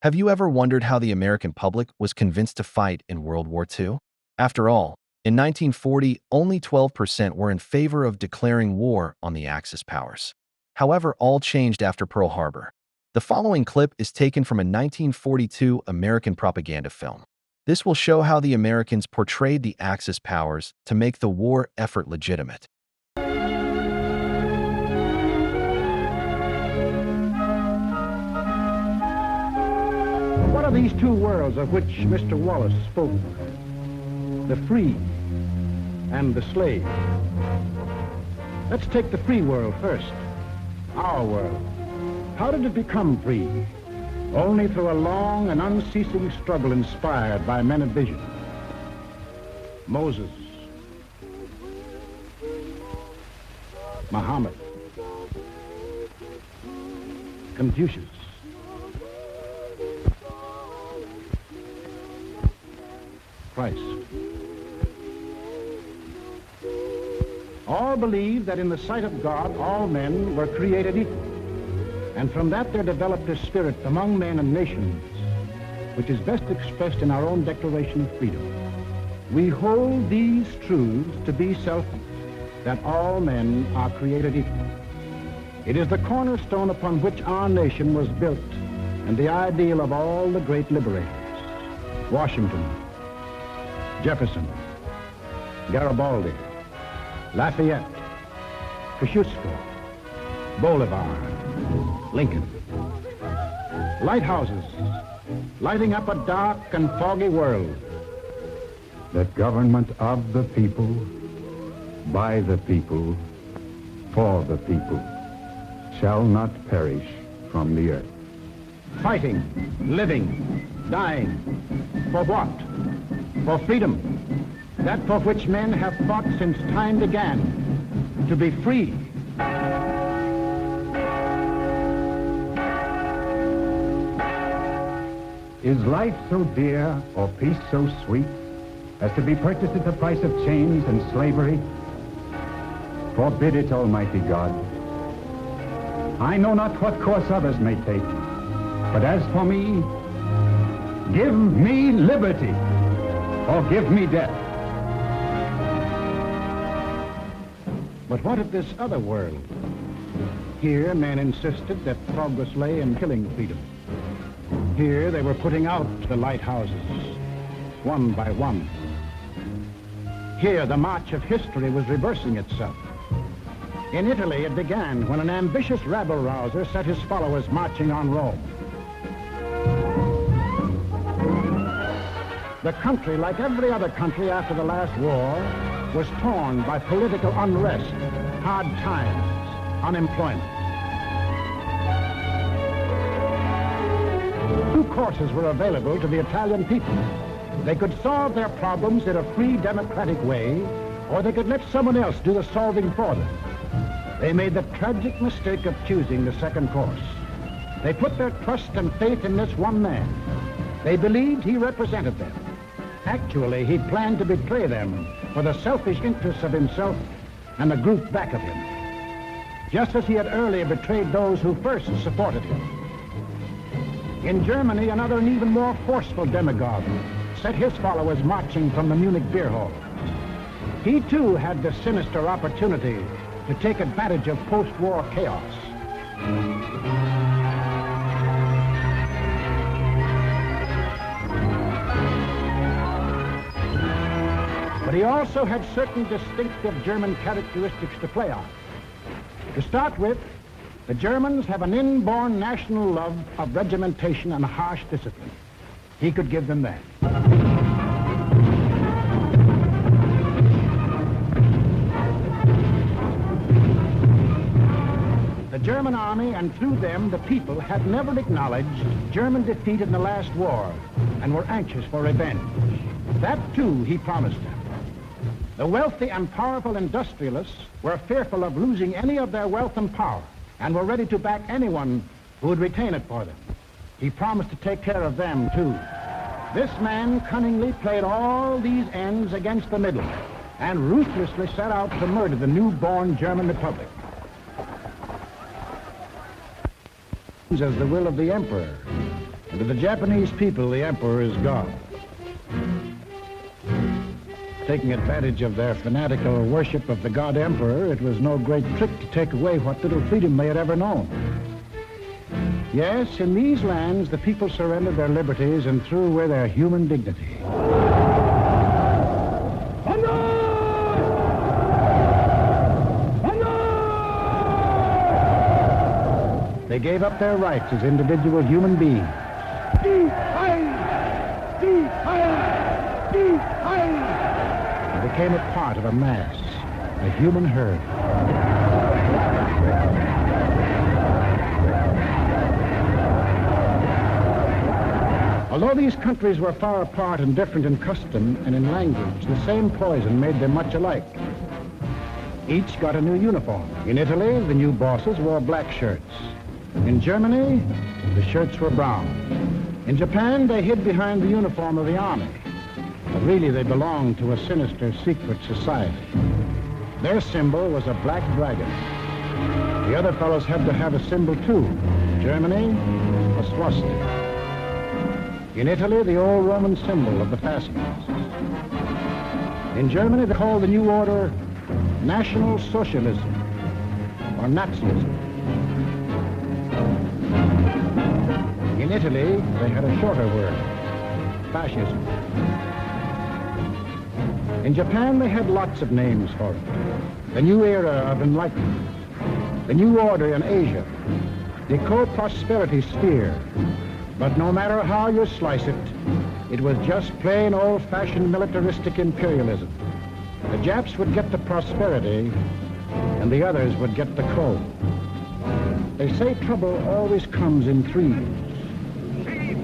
Have you ever wondered how the American public was convinced to fight in World War II? After all, in 1940, only 12% were in favor of declaring war on the Axis powers. However, all changed after Pearl Harbor. The following clip is taken from a 1942 American propaganda film. This will show how the Americans portrayed the Axis powers to make the war effort legitimate. What are these two worlds of which Mr. Wallace spoke? The free and the slave. Let's take the free world first. Our world. How did it become free? Only through a long and unceasing struggle inspired by men of vision. Moses, Muhammad, Confucius, Christ. All believed that in the sight of God, all men were created equal. And from that there developed a spirit among men and nations, which is best expressed in our own Declaration of Freedom. We hold these truths to be selfish, that all men are created equal. It is the cornerstone upon which our nation was built, and the ideal of all the great liberators. Washington, Jefferson, Garibaldi, Lafayette, Kosciuszko, Bolivar, Lincoln. Lighthouses, lighting up a dark and foggy world. That government of the people, by the people, for the people, shall not perish from the earth. Fighting, living, dying. For what? For freedom. That for which men have fought since time began. To be free. Is life so dear or peace so sweet as to be purchased at the price of chains and slavery? Forbid it, Almighty God. I know not what course others may take, but as for me, give me liberty or give me death. But what of this other world? Here men insisted that progress lay in killing freedom. Here they were putting out the lighthouses, one by one. Here the march of history was reversing itself. In Italy it began when an ambitious rabble-rouser set his followers marching on Rome. The country, like every other country after the last war, was torn by political unrest, hard times, unemployment. Two courses were available to the Italian people. They could solve their problems in a free, democratic way, or they could let someone else do the solving for them. They made the tragic mistake of choosing the second course. They put their trust and faith in this one man. They believed he represented them. Actually, he planned to betray them for the selfish interests of himself and the group back of him, just as he had earlier betrayed those who first supported him. In Germany, another and even more forceful demagogue set his followers marching from the Munich beer hall. He too had the sinister opportunity to take advantage of post-war chaos. But he also had certain distinctive German characteristics to play on. To start with, the Germans have an inborn national love of regimentation and harsh discipline. He could give them that. The German army, and through them the people, had never acknowledged German defeat in the last war and were anxious for revenge. That too he promised them. The wealthy and powerful industrialists were fearful of losing any of their wealth and power, and were ready to back anyone who would retain it for them. He promised to take care of them, too. This man cunningly played all these ends against the middle, and ruthlessly set out to murder the newborn German Republic. As the will of the emperor, and To the Japanese people, the emperor is God. Taking advantage of their fanatical worship of the god emperor, it was no great trick to take away what little freedom they had ever known. Yes, in these lands, the people surrendered their liberties and threw away their human dignity. They gave up their rights as individual human beings. They became a part of a mass, a human herd. Although these countries were far apart and different in custom and in language, the same poison made them much alike. Each got a new uniform. In Italy, the new bosses wore black shirts. In Germany, the shirts were brown. In Japan, they hid behind the uniform of the army. But really, they belonged to a sinister, secret society. Their symbol was a black dragon. The other fellows had to have a symbol, too. Germany, a swastika. In Italy, the old Roman symbol of the fascists. In Germany, they called the new order National Socialism, or Nazism. In Italy, they had a shorter word, fascism. In Japan, they had lots of names for it. The new era of enlightenment, the new order in Asia, the co-prosperity sphere. But no matter how you slice it, it was just plain old-fashioned militaristic imperialism. The Japs would get the prosperity, and the others would get the coal. They say trouble always comes in threes.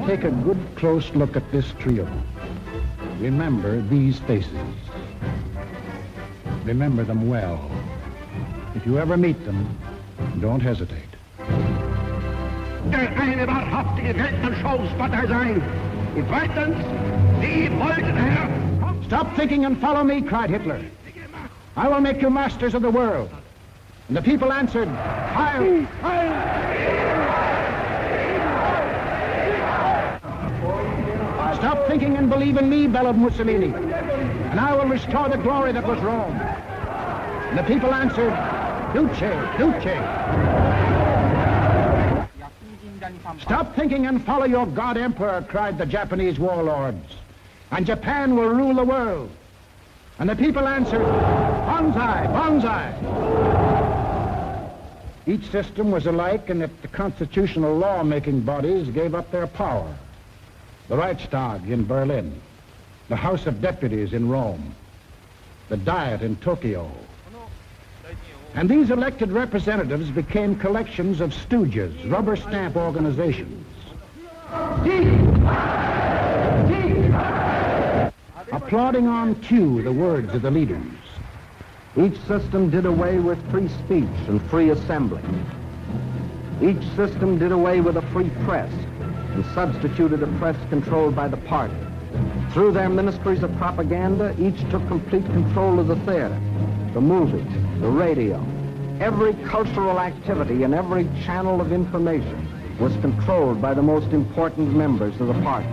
Take a good close look at this trio. Remember these faces. Remember them well. If you ever meet them, don't hesitate. Der eine wahrhaftige Weltenschauspatzer sein. Und zweitens, Sie wollten, Herr... Stop thinking and follow me, cried Hitler. I will make you masters of the world. And the people answered, Heil! Stop thinking and believe in me, bellowed Mussolini, and I will restore the glory that was Rome. And the people answered, Duce, Duce. Stop thinking and follow your God Emperor, cried the Japanese warlords, and Japan will rule the world. And the people answered, Banzai, Banzai. Each system was alike in that the constitutional law-making bodies gave up their power. The Reichstag in Berlin, the House of Deputies in Rome, the Diet in Tokyo. And these elected representatives became collections of stooges, rubber stamp organizations. Applauding on cue the words of the leaders. Each system did away with free speech and free assembly. Each system did away with a free press and substituted a press controlled by the party. Through their ministries of propaganda, each took complete control of the theater, the movies, the radio. Every cultural activity and every channel of information was controlled by the most important members of the party.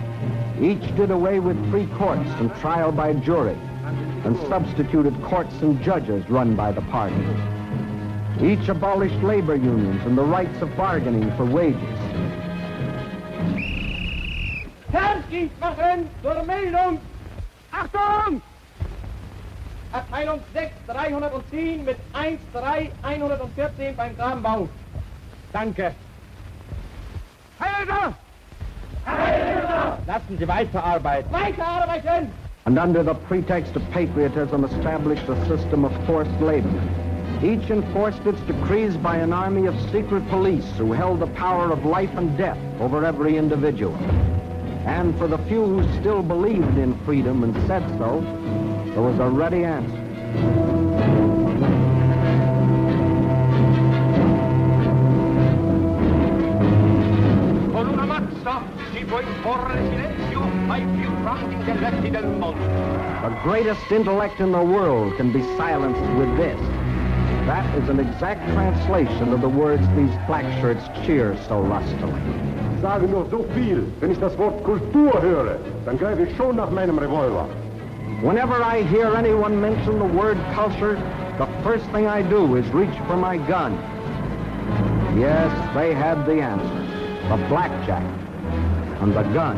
Each did away with free courts and trial by jury, and substituted courts and judges run by the party. Each abolished labor unions and the rights of bargaining for wages. Fertig machen zur Meldung! Achtung! Abteilung 6, 310 mit 13114 beim Grabenbau. Danke. Heilser! Heilser! Lassen Sie weiterarbeiten. Weiterarbeiten! And under the pretext of patriotism established a system of forced labor. Each enforced its decrees by an army of secret police who held the power of life and death over every individual. And for the few who still believed in freedom and said so, there was a ready answer. Con una mazza si può imporre silenzio ai più grandi intelletti del mondo. The greatest intellect in the world can be silenced with this. That is an exact translation of the words these black shirts cheer so lustily. sagen nur so viel. Wenn ich das Wort Kultur höre, dann greife ich schon nach meinem Revolver. Whenever I hear anyone mention the word culture, the first thing I do is reach for my gun. Yes, they had the answer. The blackjack and the gun.